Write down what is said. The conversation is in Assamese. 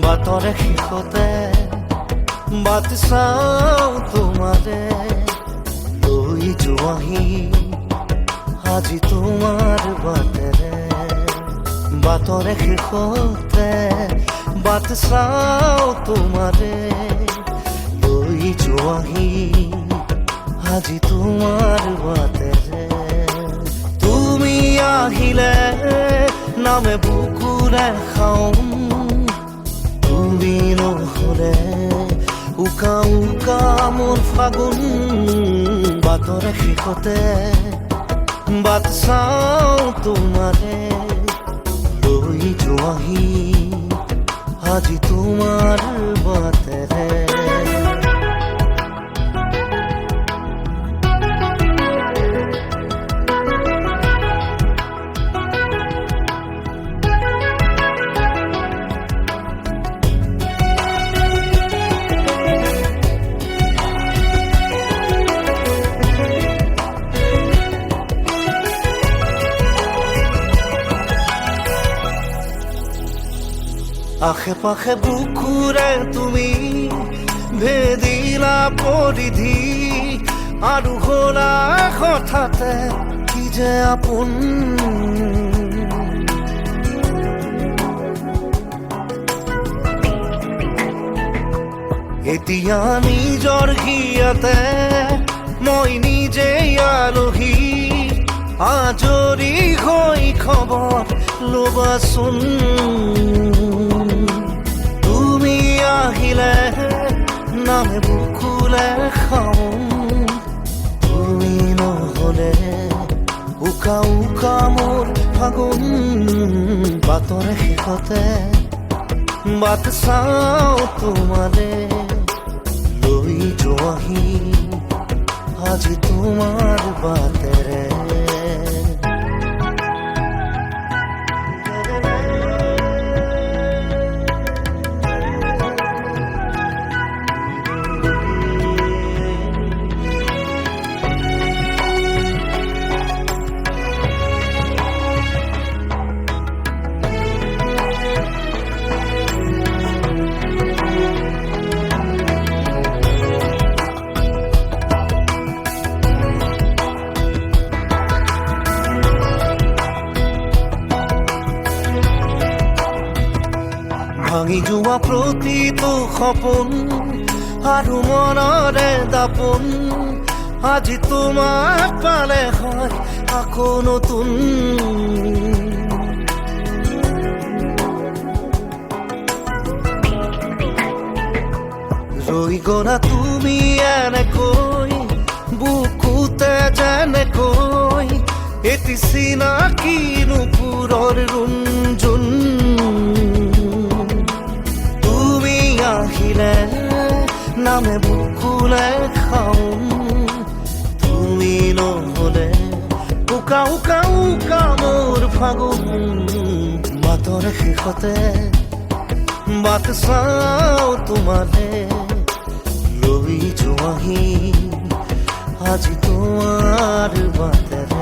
বাটৰে শেষতে বাট চাওঁ তোমাৰে লৈ যোৱাহি আজি তোমাৰ বাটেৰে। বাটৰে শেষতে বাট চাওঁ তোমাৰে লৈ যোৱাহি আজি তোমাৰ বাটেৰে। তুমি আহিলে নামে বুকুৰে খাওঁ, তুমি নহলে উকা উকা মোৰ ফাগুন। বাটৰে শেষতে বাট চাওঁ তোমাৰে লৈ যোৱাহি আজি তোমাৰ বাটেৰে। আশে পাশে বুকুৰে তুমি ভেদিলা পৰিধি, আৰু হলা হঠাতে কি যে আপোন। এতিয়া নিজৰ হিয়াতে মই নিজে আলহী, আজৰি হৈ খবৰ ল'বাচোন। তুমি আহিলে নামে বুকুলে খাওঁ, তুমি নহলে উকা উকা মোৰ ফাগুন। বাটৰে শেষতে বাট চাওঁ তোমাৰে লৈ যোৱাহি আজি তোমাৰ বাটেৰে। ভাঙি যোৱা প্ৰতিটো সপোন আৰু মনৰে দাপোন, আজি তোমাক পালে হয় আকৌ নতুন। ৰৈ গলা তুমি এনেকৈ বুকুতে যেনেকৈ, এটি চিনাকি নুপুৰৰ ৰুণজুন। আহিলে নামে বুকুলে খাওঁ, তুমি নহলে উকা উকা উকা মোৰ ফাগুন। বাটৰে শেষতে বাট চাওঁ তোমাৰে লৈ যোৱাহি আজি তোমাৰ বাটেৰে।